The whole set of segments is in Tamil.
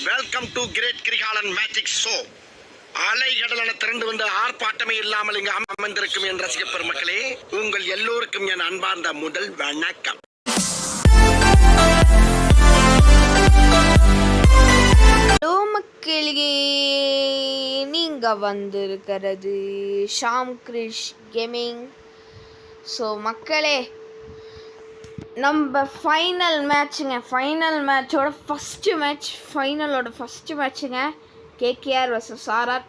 Welcome to great Kirikalan magic show. அலைகடலான திரண்டு வந்து ஆர்ப்பாட்டமே இல்லாமல் இங்கு அமர்ந்திருக்கும் என் ரசிக பெருமக்களே, உங்கள் எல்லோருக்கும் என் அன்பார்ந்த முதல் வணக்கம். மக்களே, நீங்க வந்திருக்கிறது ஷாம் கிரிஷ் கேமிங். ஸோ மக்களே, நம்ம ஃபைனல் மேட்சோட ஃபஸ்ட்டு மேட்ச்சுங்க கேகேஆர் வர்சஸ் ஆர்ஆர்.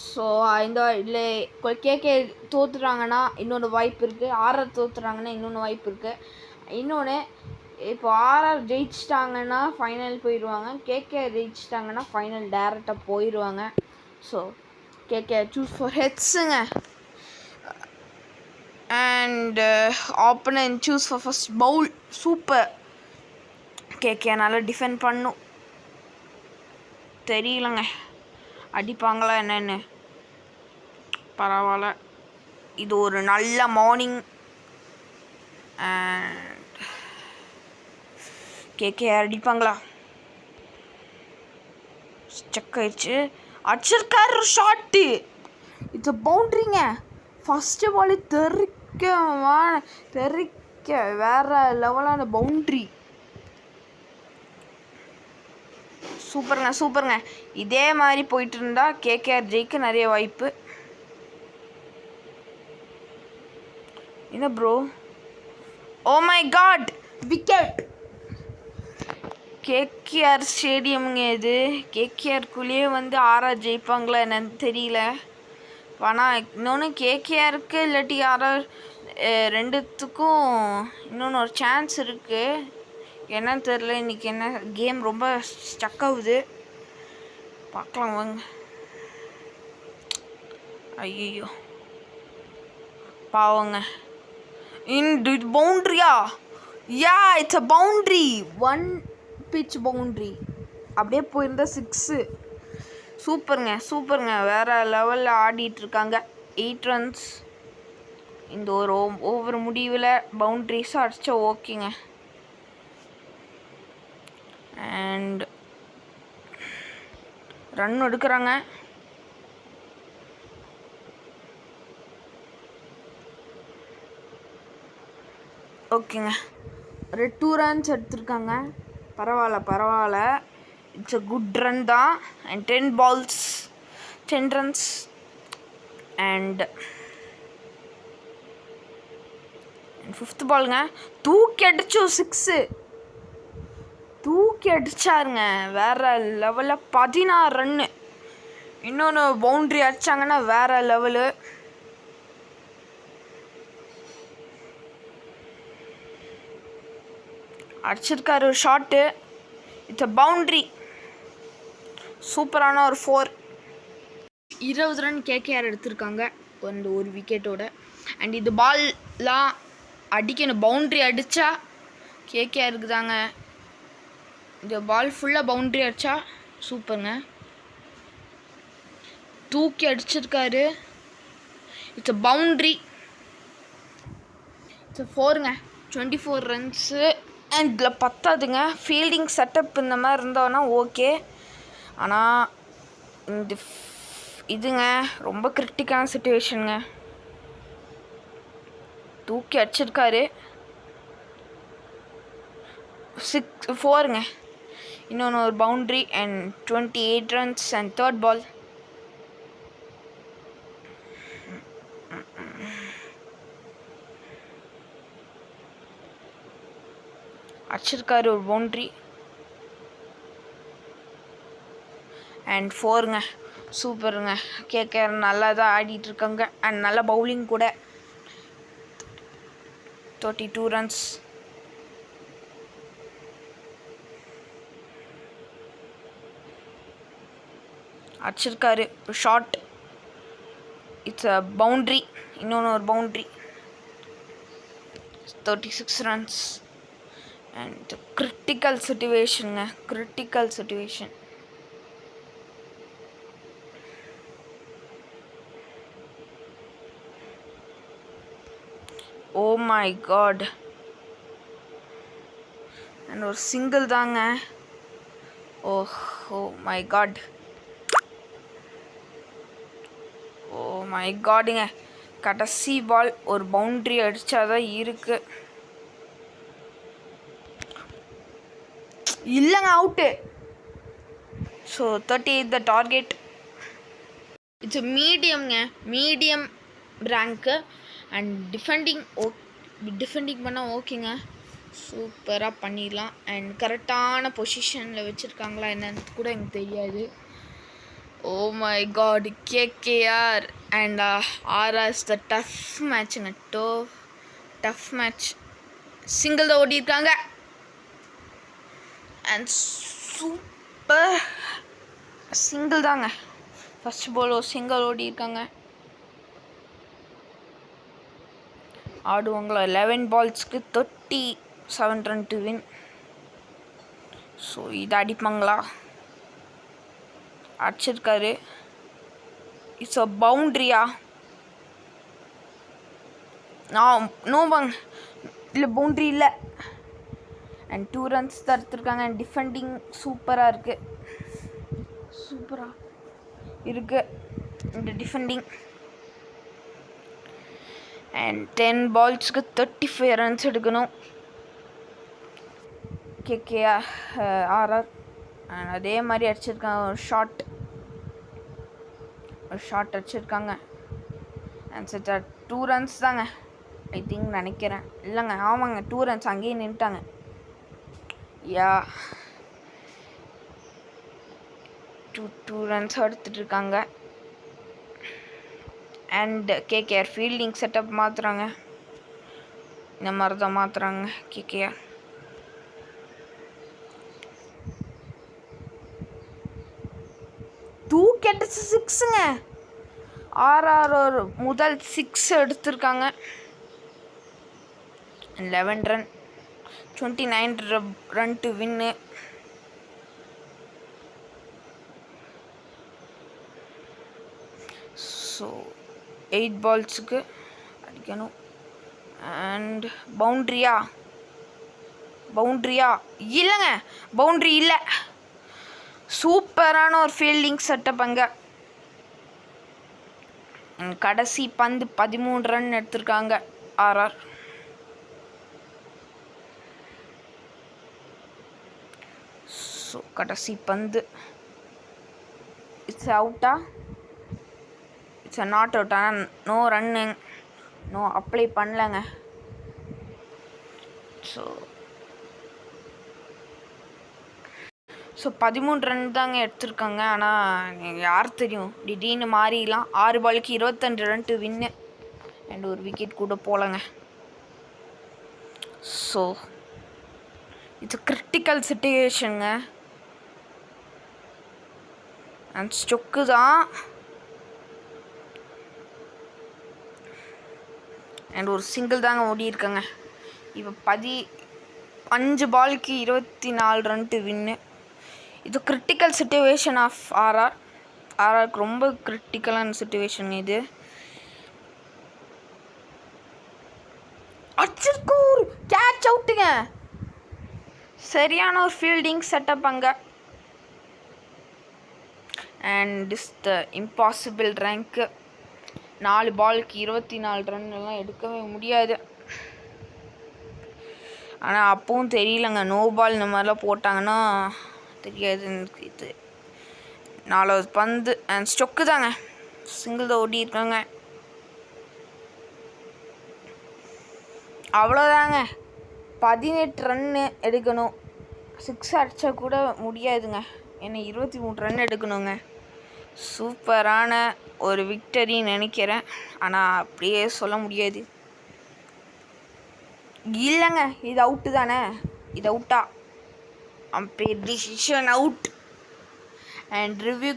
ஸோ இந்த இல்லை கேகே தோற்றுறாங்கன்னா இன்னொன்று வாய்ப்பு இருக்குது, ஆர்ஆர் தோற்றுறாங்கன்னா இன்னொன்று வாய்ப்பு இருக்குது. இன்னொன்று, இப்போ ஆர்ஆர் ஜெயிச்சிட்டாங்கன்னா ஃபைனல் போயிடுவாங்க, கேகேஆர் ஜெயிச்சிட்டாங்கன்னா ஃபைனல் டேரெக்டாக போயிடுவாங்க. ஸோ கேகேஆர் சூஸ் ஃபார் ஹெட்ஸுங்க. And opponent choose for first bowl. Super. KK நல்லா டிஃபெண்ட் பண்ணும். தெரியலங்க அடிப்பாங்களா என்னன்னு. பரவாயில்ல, இது ஒரு நல்ல மார்னிங். அண்ட் கேகே அடிப்பாங்களா? செக் ஆயிடுச்சு. அடிச்சிருக்காரு ஷாட்டு. இட்ஸ் பவுண்ட்ரிங்க. ஃபஸ்ட்டு பால் தெறிக்க வேற லெவலான பவுண்ட்ரி. சூப்பருங்க. இதே மாதிரி போயிட்டு இருந்தா கேகேஆர் ஜெயிக்க நிறைய வாய்ப்பு. என்ன bro? Oh my god, wicket. KKR ஸ்டேடியம்ங்க இது. கேகேஆருக்குள்ளேயே வந்து ஆர்ஆர் ஜெயிப்பாங்களா என்னன்னு தெரியல. ஆனால் இன்னொன்று கேகேஆருக்கு இல்லாட்டி ஆர்ஆர் ரெண்டுத்துக்கும் இன்னொன்று ஒரு சான்ஸ் இருக்குது. என்னன்னு தெரில. இன்றைக்கி என்ன கேம் ரொம்ப ஸ்டக் ஆகுது. பார்க்கலாம் வாங்க. ஐயோ பாவங்க. இது பவுண்ட்ரியா? It's a boundary. 1 pitch boundary. அப்படியே போயிருந்தா 6. சூப்பருங்க. வேறு லெவலில் ஆடிட்டுருக்காங்க. 8 runs. இந்த ஒரு ஓவர் முடிவில் பவுண்ட்ரிஸாக அடித்தா ஓகேங்க. அண்ட் ரன் எடுக்கிறாங்க. ஓகேங்க, ஒரு 2 runs எடுத்திருக்காங்க. பரவாயில்ல. இட்ஸ் அ குட் ரன் தான். And 10 balls 10 runs. And 5th பாலுங்க, தூக்கி அடிச்சு 6. தூக்கி அடிச்சாருங்க. வேற லெவலில் 16 ரன்னு. இன்னொன்று பவுண்ட்ரி அடிச்சாங்கன்னா வேற லெவலு. அடிச்சிருக்காரு ஒரு ஷாட்டு. It's a boundary. சூப்பரான ஒரு 4. 20 ரன் கேகேஆர் எடுத்திருக்காங்க அந்த ஒரு விக்கெட்டோட. அண்ட் இது பால்லாம் அடிக்கணும். பவுண்ட்ரி அடித்தா கேகேஆருக்கு தாங்க. இந்த பால் ஃபுல்லாக பவுண்ட்ரி அடித்தா சூப்பருங்க. தூக்கி அடிச்சிருக்காரு. It's a boundary. It's a 4ங்க. 24 ரன்ஸு. அண்ட் இதில் பத்தாதுங்க. ஃபீல்டிங் செட்டப் இந்த மாதிரி இருந்தோன்னா ஓகே. ஆனால் இந்த இதுங்க ரொம்ப கிரிட்டிக்கலான சிச்சுவேஷனுங்க. தூக்கி அடிச்சிருக்காரு. 4ங்க. இன்னொன்று ஒரு boundary. And 28 runs. And 3rd ball. அடிச்சிருக்காரு ஒரு பவுண்ட்ரி. அண்ட் 4ங்க. சூப்பருங்க. கேகேஆர் நல்லா தான் ஆடிட்டுருக்காங்க. அண்ட் நல்ல பவுலிங் கூட. 32 runs. அடிச்சிருக்காரு ஒரு ஷாட். It's a boundary. இன்னொன்று ஒரு boundary. 36 runs. And critical situation. Oh my god. And ஒரு சிங்கிள் தாங்க. Oh oh my god, oh my காடுங்க. கடைசி பால் ஒரு பவுண்ட்ரி அடித்தாதான் இருக்குது. இல்லைங்க, out. So 38 the target. It's மீடியம்ங்க, மீடியம் ரேங்க்கு. அண்ட் டிஃபெண்டிங் பண்ணால் ஓகேங்க, சூப்பராக பண்ணிடலாம். அண்ட் கரெக்டான பொசிஷனில் வச்சுருக்காங்களா என்னன்னு கூட எனக்கு தெரியாது. Oh my god, KKR and RRs the tough மேட்சுங்க. Tough match. சிங்கிள் தான் ஓடிருக்காங்க. அண்ட் சூப்பர் சிங்கிள் தாங்க. ஃபர்ஸ்ட் பால் ஒரு சிங்கிள் ஓடிருக்காங்க. ஆடுவாங்களா? 11 பால்ஸ்க்கு 37 ரன் டு வின். ஸோ இதை அடிப்பாங்களா? அடிச்சிருக்காரு. It's a பவுண்ட்ரியா? நோ பாங்க, இல்லை பவுண்ட்ரி இல்லை. அண்ட் 2 ரன்ஸ் தான் எடுத்துருக்காங்க. அண்ட் டிஃபெண்டிங் சூப்பராக இருக்குது இந்த டிஃபெண்டிங். அண்ட் 10 பால்ஸ்க்கு 35 ரன்ஸ் எடுக்கணும் கேகேஆர் ஆர்ஆர். அண்ட் அதே மாதிரி அடிச்சிருக்காங்க. ஒரு ஷாட் அடிச்சிருக்காங்க. அண்ட் செட் 2 ரன்ஸ் தாங்க ஐ திங்க், நினைக்கிறேன். இல்லைங்க, ஆமாங்க, 2 ரன்ஸ். அங்கேயே நின்றுட்டாங்க. யா, 2 ரன்ஸ் எடுத்துகிட்டு இருக்காங்க. அண்ட் கேகேஆர் ஃபீல்டிங் செட்டப் மாற்றுறாங்க. இந்த மாதிரி தான் மாற்றுறாங்க கேகேஆர். தூக்கெட்டுச்சு 6ங்க. ஆர்ஆர் ஒரு முதல் 6 எடுத்திருக்காங்க. 11 run, 29 run to win. So 8 பால்ஸுக்கு அடிக்கணும். அண்ட் பவுண்ட்ரியா? இல்லைங்க, பவுண்ட்ரி இல்லை. சூப்பரான ஒரு ஃபீல்டிங் செட்டப் அங்கே. கடைசி பந்து 13 ரன் எடுத்திருக்காங்க ஆர்ஆர். ஸோ கடைசி பந்து. இட்ஸ் அவுட்டா? It's not out. ஆனால் நோ ரன்னு, நோ அப்ளை பண்ணலங்க. ஸோ 13 ரன் தாங்க எடுத்திருக்காங்க. ஆனால் யார் தெரியும், திடீர்னு மாறிடலாம். 6 பாலுக்கு 22 ரன் டு வின்னு. அண்ட் ஒரு விக்கெட் கூட போகலங்க. ஸோ இட்ஸ் கிரிட்டிக்கல் சிச்சுவேஷனுங்க. அண்ட் ஸ்டொக்கு தான். அண்ட் ஒரு சிங்கிள் தாங்க ஓடிருக்காங்க. இப்போ 15 பாலுக்கு 24 ரன் டு வின்னு. இது கிரிட்டிக்கல் சிச்சுவேஷன் ஆஃப் ஆர்ஆருக்கு ரொம்ப கிரிட்டிக்கலான சிச்சுவேஷன் இது. அச்சிருக்கூர் கேட்ச் அவுட்டுங்க. சரியான ஒரு ஃபீல்டிங் செட்டப் அங்கே. And is the impossible rank. 4 பாலுக்கு 24 ரன் எல்லாம் எடுக்கவே முடியாது. ஆனால் அப்பவும் தெரியலங்க, நோ பால் இந்த மாதிரிலாம் போட்டாங்கன்னா தெரியாது எனக்கு. இது 4வது பந்து. அண்ட் ஸ்டொக்கு தாங்க, சிங்கிள் தான் ஓடிருக்காங்க. அவ்வளோதாங்க, 18 ரன்னு எடுக்கணும். 6 அடித்தா கூட முடியாதுங்க, ஏன்னா 23 ரன் எடுக்கணுங்க. சூப்பரான ஒரு விக்டரின்னு நினைக்கிறேன். ஆனால் அப்படியே சொல்ல முடியாது. இல்லைங்க, இது அவுட்டு தானே. இது அவுட்டா? Umpire decision out. And review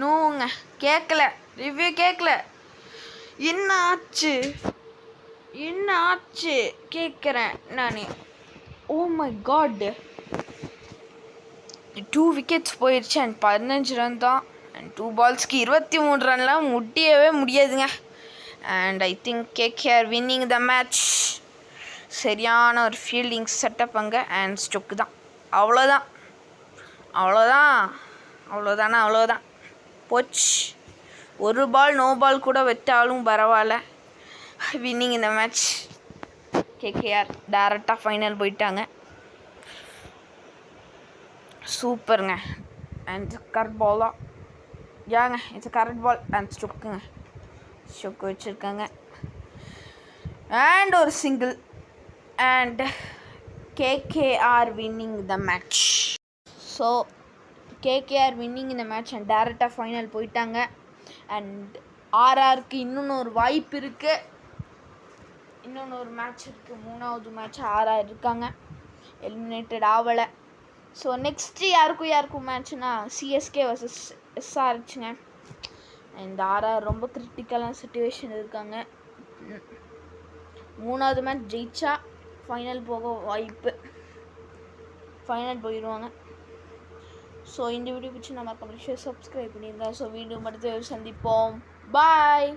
நோங்க, ரிவ்யூ கேட்கல. என்ன ஆச்சு கேட்குறேன் நான். ஓ மை காட், 2 விக்கெட்ஸ் போயிடுச்சு. அண்ட் 15 ரன் தான். அண்ட் 2 பால்ஸ்க்கு 23 ரன்லாம் முடியவே முடியாதுங்க. And I think KKR winning the match. சரியான ஒரு ஃபீல்டிங் செட்டப் அங்கே. அண்ட் ஸ்டொக்கு தான். அவ்வளோதான். அவ்வளோதான் போச்சு. ஒரு பால் நோ பால் கூட வச்சாலும் பரவாயில்ல, வின்னிங் இந்த மேட்ச். கேகேஆர் டேரெக்டாக ஃபைனல் போயிட்டாங்க. சூப்பருங்க. அண்ட் கரெக்ட் பாலா ஏங்க, இட்ஸ் கரெக்ட் பால் அண்ட் ஸ்டொக்குங்க. ஸ்டொக்கு வச்சுருக்காங்க அண்ட் ஒரு single and KKR winning the match. So KKR winning இந்த மேட்ச் அண்ட் டேரெக்டாக ஃபைனல் போயிட்டாங்க. அண்ட் ஆர்ஆருக்கு இன்னொன்று வாய்ப்பு இருக்குது, இன்னொன்று மேட்ச் இருக்குது. 3வது மேட்ச் ஆர்ஆர் இருக்காங்க, எலிமினேட்டட் ஆகலை. ஸோ நெக்ஸ்ட்டு யாருக்கும் மேட்ச்னா சிஎஸ்கே வர்சஸ் எஸ்ஆர்ஹெச்ங்க. அண்ட் ஆர்ஆர் ரொம்ப கிரிட்டிக்கலான சுச்சுவேஷன் இருக்காங்க. 3வது மேட்ச் ஜெயிச்சா ஃபைனல் போக வாய்ப்பு, ஃபைனல் போயிடுவாங்க. ஸோ இந்த வீடியோ பிடிச்சி நம்ம கமெண்ட் சப்ஸ்கிரைப் பண்ணியிருக்கேன். ஸோ வீடியோ மட்டும் சந்திப்போம். பாய்.